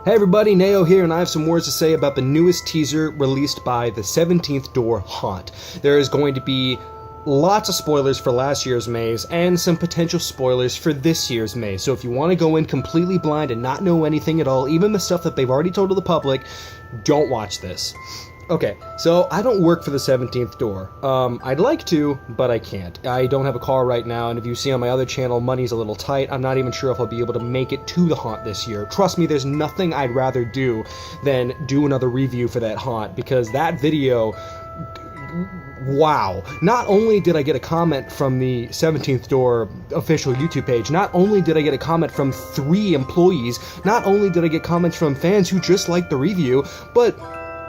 Hey everybody, Nao here, and I have some words to say about the newest teaser released by the 17th Door Haunt. There is going to be lots of spoilers for last year's maze and some potential spoilers for this year's maze. So if you want to go in completely blind and not know anything at all, even the stuff that they've already told to the public, don't watch this. Okay, so I don't work for the 17th Door. I'd like to, but I can't. I don't have a car right now, and if you see on my other channel, money's a little tight. I'm not even sure if I'll be able to make it to the haunt this year. Trust me, there's nothing I'd rather do than do another review for that haunt, because that video... wow. Not only did I get a comment from the 17th Door official YouTube page, not only did I get a comment from 3 employees, not only did I get comments from fans who just liked the review, but...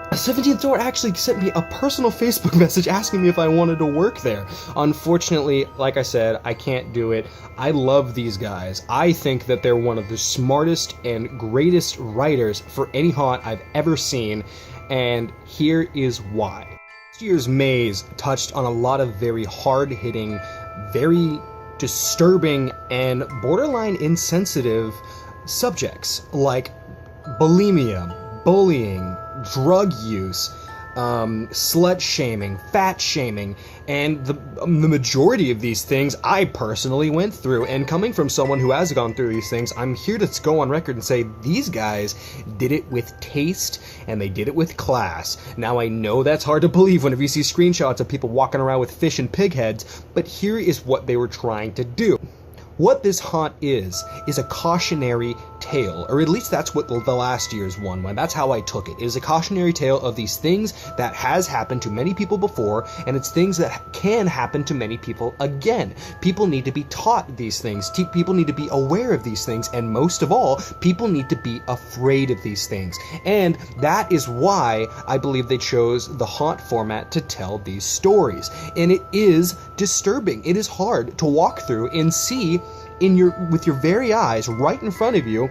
17th Door actually sent me a personal Facebook message asking me if I wanted to work there. Unfortunately, like I said, I can't do it. I love these guys. I think that they're one of the smartest and greatest writers for any haunt I've ever seen, and here is why. Last year's maze touched on a lot of very hard-hitting, very disturbing, and borderline insensitive subjects like bulimia, bullying, drug use, slut shaming, fat shaming, and the majority of these things I personally went through. And coming from someone who has gone through these things, I'm here to go on record and say these guys did it with taste and they did it with class. Now I know that's hard to believe whenever you see screenshots of people walking around with fish and pig heads, but here is what they were trying to do. What this haunt is a cautionary tale, or at least that's what the last year's one was. That's how I took it. It is a cautionary tale of these things that has happened to many people before, and it's things that can happen to many people again. People need to be taught these things. People need to be aware of these things, and most of all, people need to be afraid of these things. And that is why I believe they chose the haunt format to tell these stories. And it is disturbing. It is hard to walk through and see with your very eyes right in front of you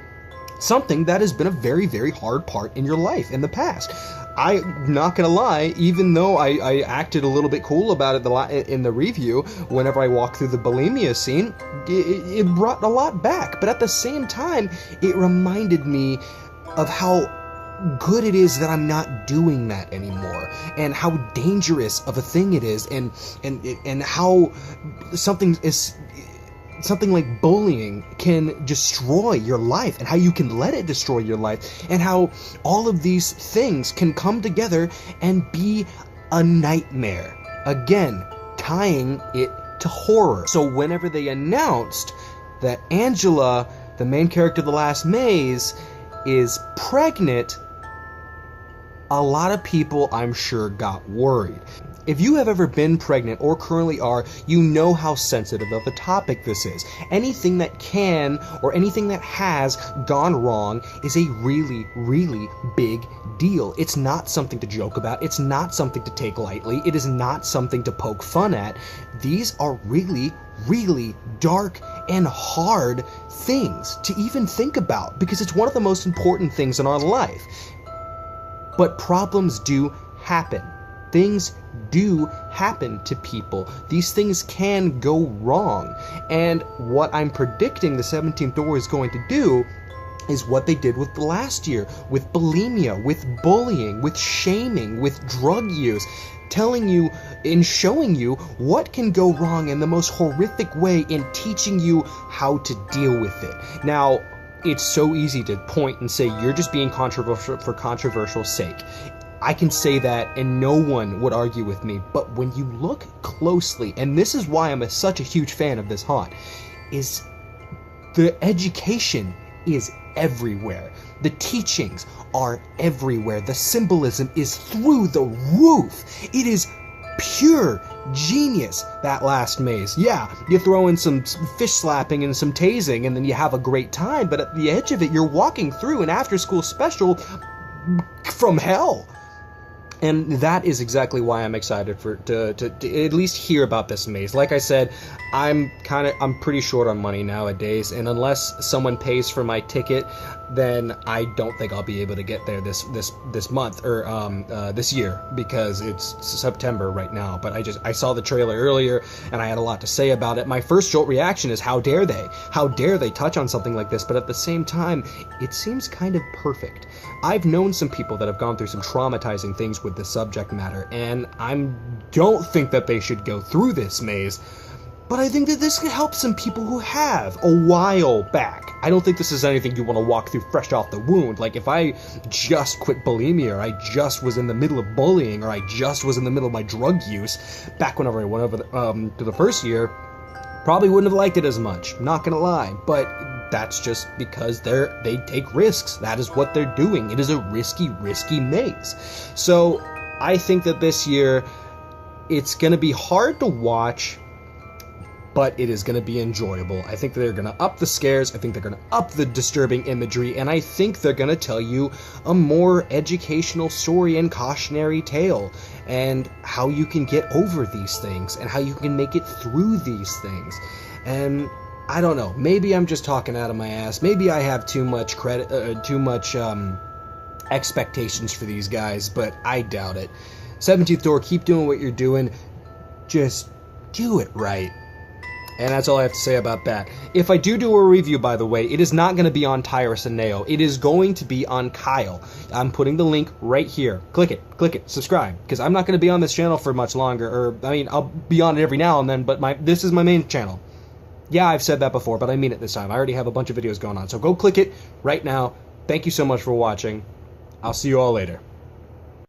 something that has been a very, very hard part in your life in the past. I'm not gonna lie, even though I acted a little bit cool about it in the review, whenever I walked through the bulimia scene, it brought a lot back. But at the same time, it reminded me of how good it is that I'm not doing that anymore, and how dangerous of a thing it is, and how something like bullying can destroy your life, and how you can let it destroy your life, and how all of these things can come together and be a nightmare. Again, tying it to horror. So whenever they announced that Angela, the main character of The Last Maze, is pregnant, a lot of people, I'm sure, got worried. If you have ever been pregnant or currently are, you know how sensitive of a topic this is. Anything that can or anything that has gone wrong is a really, really big deal. It's not something to joke about. It's not something to take lightly. It is not something to poke fun at. These are really, really dark and hard things to even think about, because it's one of the most important things in our life. But problems do happen. Things do happen to people. These things can go wrong. And what I'm predicting the 17th Door is going to do is what they did with last year, with bulimia, with bullying, with shaming, with drug use, telling you and showing you what can go wrong in the most horrific way and teaching you how to deal with it. Now, it's so easy to point and say you're just being controversial for controversial sake. I can say that and no one would argue with me, but when you look closely, and this is why I'm such a huge fan of this haunt, is the education is everywhere. The teachings are everywhere. The symbolism is through the roof. It is pure genius, that last maze. Yeah, you throw in some fish slapping and some tasing and then you have a great time, but at the edge of it, you're walking through an after-school special from hell. And that is exactly why I'm excited to at least hear about this maze. Like I said, I'm pretty short on money nowadays, and unless someone pays for my ticket, then I don't think I'll be able to get there this month or this year, because it's September right now. But I saw the trailer earlier and I had a lot to say about it. My first jolt reaction is, how dare they? How dare they touch on something like this? But at the same time, it seems kind of perfect. I've known some people that have gone through some traumatizing things with this subject matter, and I don't think that they should go through this maze. But I think that this could help some people who have a while back. I don't think this is anything you want to walk through fresh off the wound. Like, if I just quit bulimia, or I just was in the middle of bullying, or I just was in the middle of my drug use, back whenever I went over to the first year, probably wouldn't have liked it as much. Not gonna lie. But that's just because they take risks. That is what they're doing. It is a risky maze. So I think that this year, it's gonna be hard to watch, but it is going to be enjoyable. I think that they're going to up the scares, I think they're going to up the disturbing imagery, and I think they're going to tell you a more educational story and cautionary tale, and how you can get over these things, and how you can make it through these things. And I don't know, maybe I'm just talking out of my ass, maybe I have too much expectations for these guys, but I doubt it. 17th Door, keep doing what you're doing, just do it right. And that's all I have to say about that. If I do a review, by the way, it is not going to be on Tyrus and Nao. It is going to be on Kyle. I'm putting the link right here. Click it, subscribe, because I'm not going to be on this channel for much longer. Or, I mean, I'll be on it every now and then, but this is my main channel. Yeah, I've said that before, but I mean it this time. I already have a bunch of videos going on. So go click it right now. Thank you so much for watching. I'll see you all later.